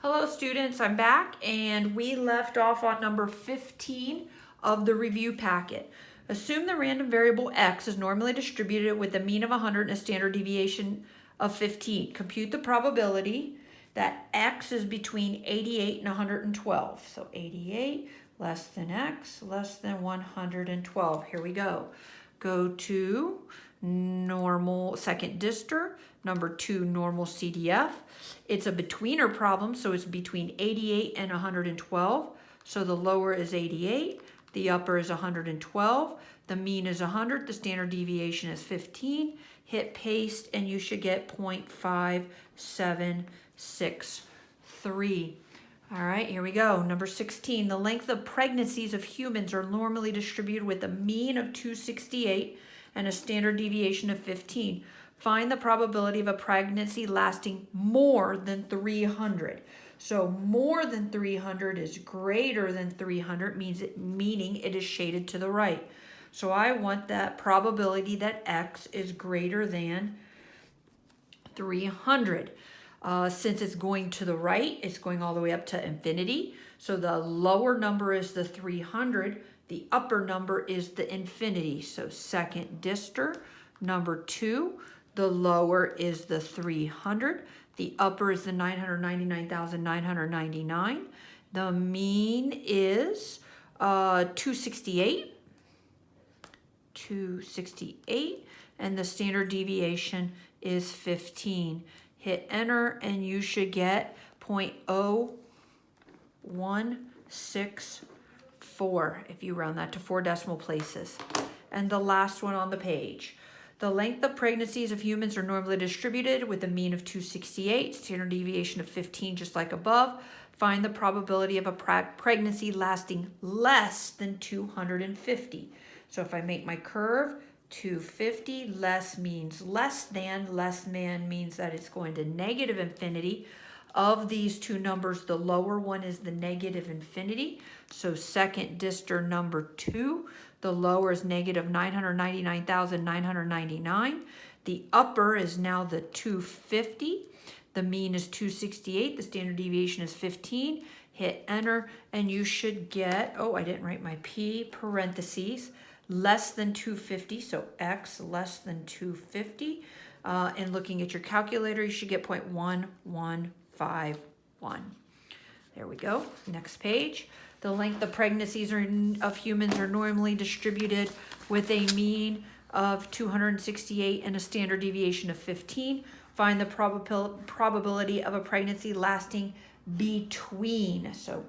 Hello students, I'm back and we left off on number 15 of the review packet. Assume the random variable x is normally distributed with a mean of 100 and a standard deviation of 15. Compute the probability that x is between 88 and 112. So 88 less than x less than 112. Here we go. Go to normal second dister, number 2 normal CDF. It's a betweener problem, so it's between 88 and 112. So the lower is 88, the upper is 112, the mean is 100, the standard deviation is 15. Hit paste and you should get 0.5763. All right, here we go. Number 16, the length of pregnancies of humans are normally distributed with a mean of 268 and a standard deviation of 15. Find the probability of a pregnancy lasting more than 300. So more than 300 is greater than 300, meaning it is shaded to the right. So I want that probability that x is greater than 300. Since it's going to the right, it's going all the way up to infinity. So the lower number is the 300. The upper number is the infinity. So second dister, number 2. The lower is the 300. The upper is the 999,999. The mean is 268. 268. And the standard deviation is 15. Hit enter and you should get 0.0164 if you round that to 4 decimal places. And the last one on the page. The length of pregnancies of humans are normally distributed with a mean of 268, standard deviation of 15, just like above. Find the probability of a pregnancy lasting less than 250. So if I make my curve, 250, less means less than means that it's going to negative infinity. Of these two numbers, the lower one is the negative infinity. So second dister number 2, the lower is negative 999,999. The upper is now the 250. The mean is 268. The standard deviation is 15. Hit enter and you should get, oh, I didn't write my P, parentheses, less than 250. So x less than 250. And looking at your calculator, you should get 0.1151. There we go. Next page. The length of pregnancies of humans are normally distributed with a mean of 268 and a standard deviation of 15. Find the probability of a pregnancy lasting between. So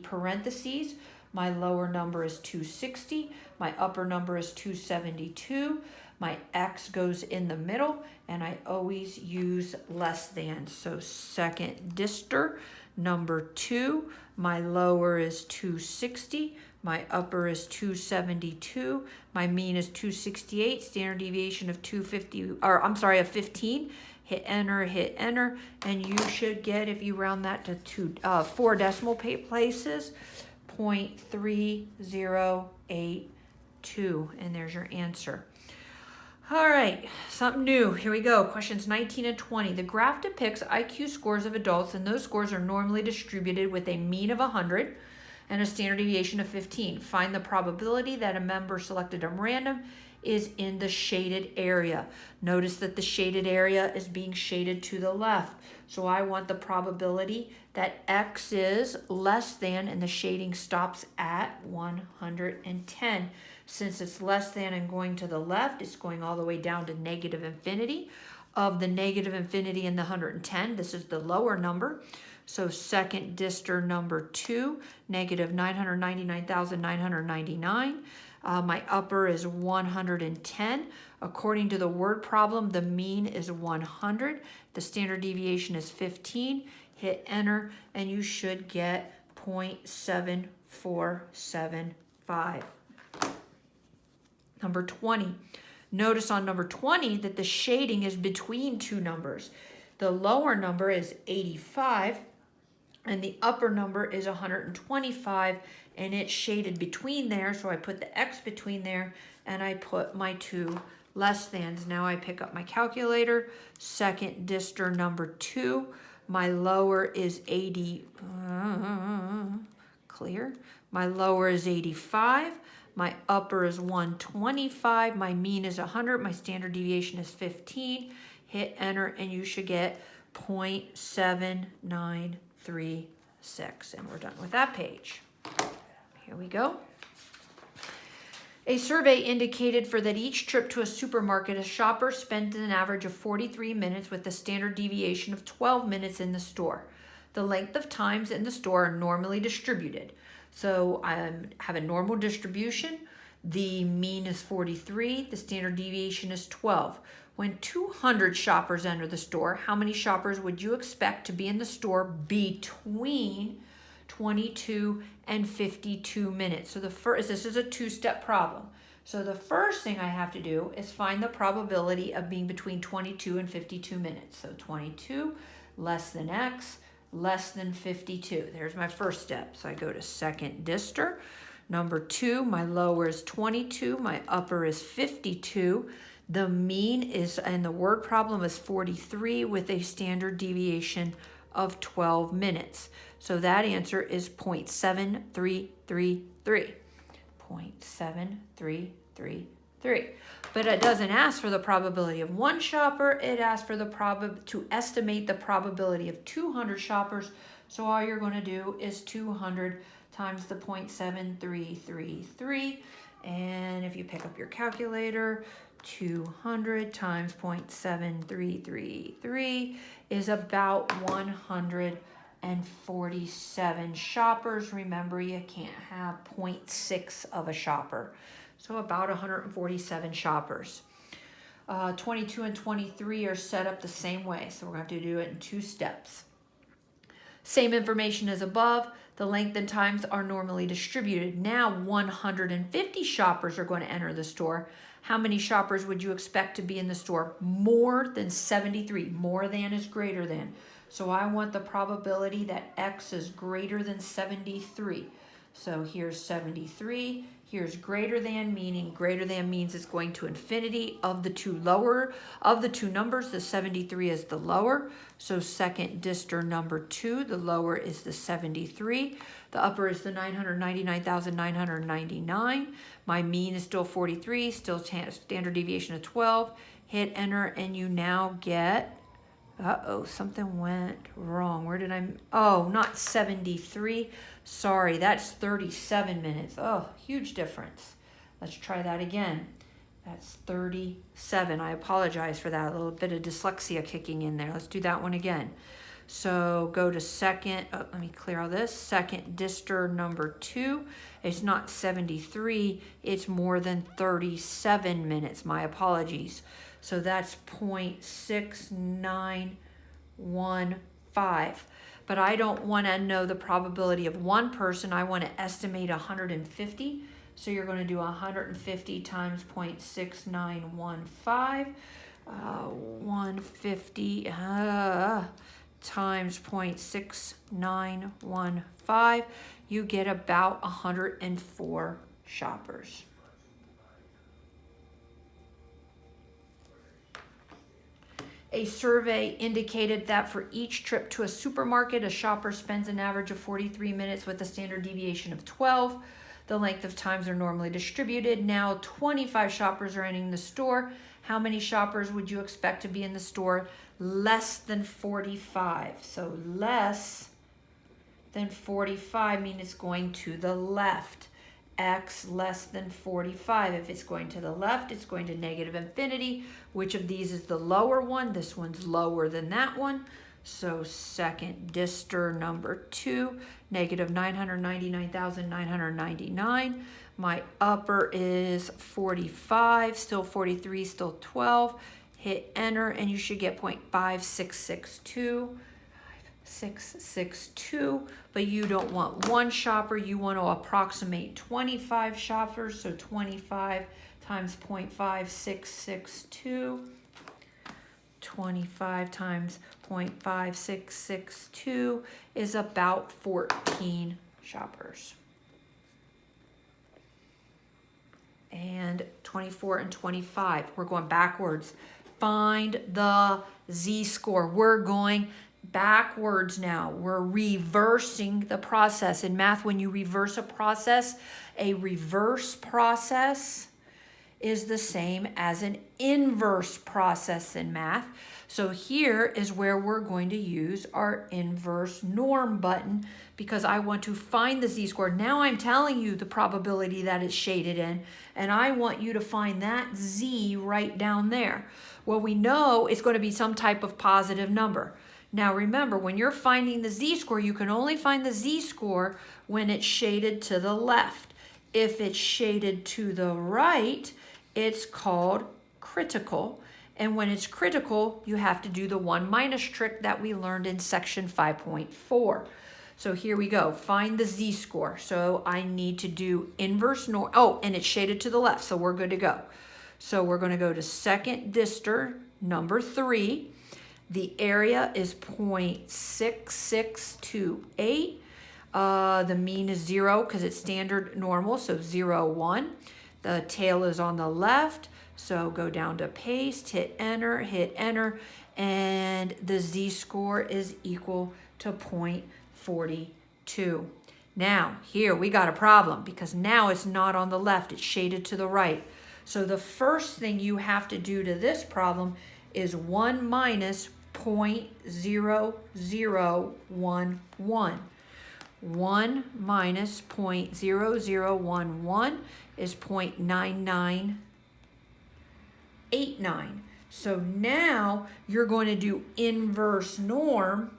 parentheses, my lower number is 260, my upper number is 272. My x goes in the middle, and I always use less than. So second dister, number 2, my lower is 260, my upper is 272, my mean is 268, standard deviation of 250, or I'm sorry, of 15. Hit enter, and you should get, if you round that to 4 decimal places, 0.3082, and there's your answer. All right, something new. Here we go. Questions 19 and 20. The graph depicts IQ scores of adults, and those scores are normally distributed with a mean of 100 and a standard deviation of 15. Find the probability that a member selected at random is in the shaded area. Notice that the shaded area is being shaded to the left. So I want the probability that x is less than, and the shading stops at 110. Since it's less than and going to the left, it's going all the way down to negative infinity. Of the negative infinity and the 110, this is the lower number. So second dister number 2, negative 999,999. My upper is 110. According to the word problem, the mean is 100. The standard deviation is 15. Hit enter, and you should get 0.7475. Number 20. Notice on number 20 that the shading is between two numbers. The lower number is 85, and the upper number is 125, and it's shaded between there, so I put the x between there, and I put my 2 less thans. Now I pick up my calculator, second dister number 2, My lower is 80, clear. My lower is 85. My upper is 125. My mean is 100. My standard deviation is 15. Hit enter and you should get 0.7936. And we're done with that page. Here we go. A survey indicated for that each trip to a supermarket, a shopper spent an average of 43 minutes with a standard deviation of 12 minutes in the store. The length of times in the store are normally distributed. So I have a normal distribution. The mean is 43. The standard deviation is 12. When 200 shoppers enter the store, how many shoppers would you expect to be in the store between 22 and 52 minutes? So this is a two-step problem. So the first thing I have to do is find the probability of being between 22 and 52 minutes. So 22 less than X less than 52. There's my first step. So I go to second dister. Number 2, my lower is 22, my upper is 52. The mean is, and the word problem is 43 with a standard deviation of 12 minutes. So that answer is 0.7333. 0.7333. But it doesn't ask for the probability of one shopper. It asks for the to estimate the probability of 200 shoppers. So all you're going to do is 200 times the 0.7333. And if you pick up your calculator, 200 times 0.7333 is about 147 shoppers. Remember, you can't have 0.6 of a shopper. So about 147 shoppers. 22 and 23 are set up the same way. So we're going to have to do it in 2 steps. Same information as above. The length and times are normally distributed. Now 150 shoppers are going to enter the store. How many shoppers would you expect to be in the store? More than 73. More than is greater than. So I want the probability that X is greater than 73. So here's 73. Here's greater than, meaning greater than means it's going to infinity. Of the two numbers, the 73 is the lower. So second dister number 2, the lower is the 73. The upper is the 999,999. My mean is still 43, still standard deviation of 12. Hit enter and you now get, something went wrong. Where did not 73. Sorry, that's 37 minutes. Oh, huge difference. Let's try that again. That's 37. I apologize for that. A little bit of dyslexia kicking in there. Let's do that one again. So go to second, let me clear all this. Second dister number 2. It's not 73, it's more than 37 minutes. My apologies. So that's 0.6915. But I don't want to know the probability of one person. I want to estimate 150. So you're going to do 150 times 0.6915. 150 times 0.6915. You get about 104 shoppers. A survey indicated that for each trip to a supermarket, a shopper spends an average of 43 minutes with a standard deviation of 12. The length of times are normally distributed. Now 25 shoppers are entering the store. How many shoppers would you expect to be in the store? Less than 45. So less than 45 means it's going to the left. X less than 45. If it's going to the left, it's going to negative infinity. Which of these is the lower one? This one's lower than that one. So second dister number 2, negative 999,999. My upper is 45, still 43, still 12. Hit enter and you should get 0.5662. 662, but you don't want one shopper, you want to approximate 25 shoppers, so 25 times 0.5662, 25 times 0.5662 is about 14 shoppers. And 24 and 25, we're going backwards. Find the z-score. We're going backwards now. We're reversing the process. In math, when you reverse a reverse process is the same as an inverse process in math. So here is where we're going to use our inverse norm button because I want to find the z-score. Now I'm telling you the probability that it's shaded in, and I want you to find that z right down there. Well, we know it's going to be some type of positive number. Now remember, when you're finding the z-score, you can only find the z-score when it's shaded to the left. If it's shaded to the right, it's called critical. And when it's critical, you have to do the 1 minus trick that we learned in section 5.4. So here we go, find the z-score. So I need to do inverse norm, oh, and it's shaded to the left, so we're good to go. So we're gonna go to second dister, number 3. The area is 0.6628. The mean is 0 because it's standard normal, so 0, 1. The tail is on the left, so go down to paste, hit enter, and the z-score is equal to 0.42. Now, here we got a problem because now it's not on the left, it's shaded to the right. So the first thing you have to do to this problem is 1 minus 0.0011. 1 minus 0.0011 is 0.9989. So now you're going to do inverse norm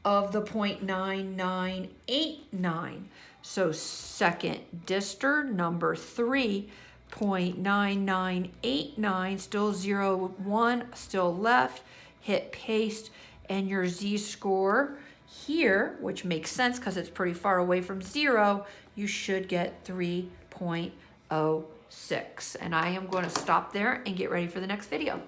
of the 0.9989. So second dister, number 3, 0.9989, still 0, 1, still left, hit paste, and your z-score here, which makes sense because it's pretty far away from 0, you should get 3.06. And I am going to stop there and get ready for the next video.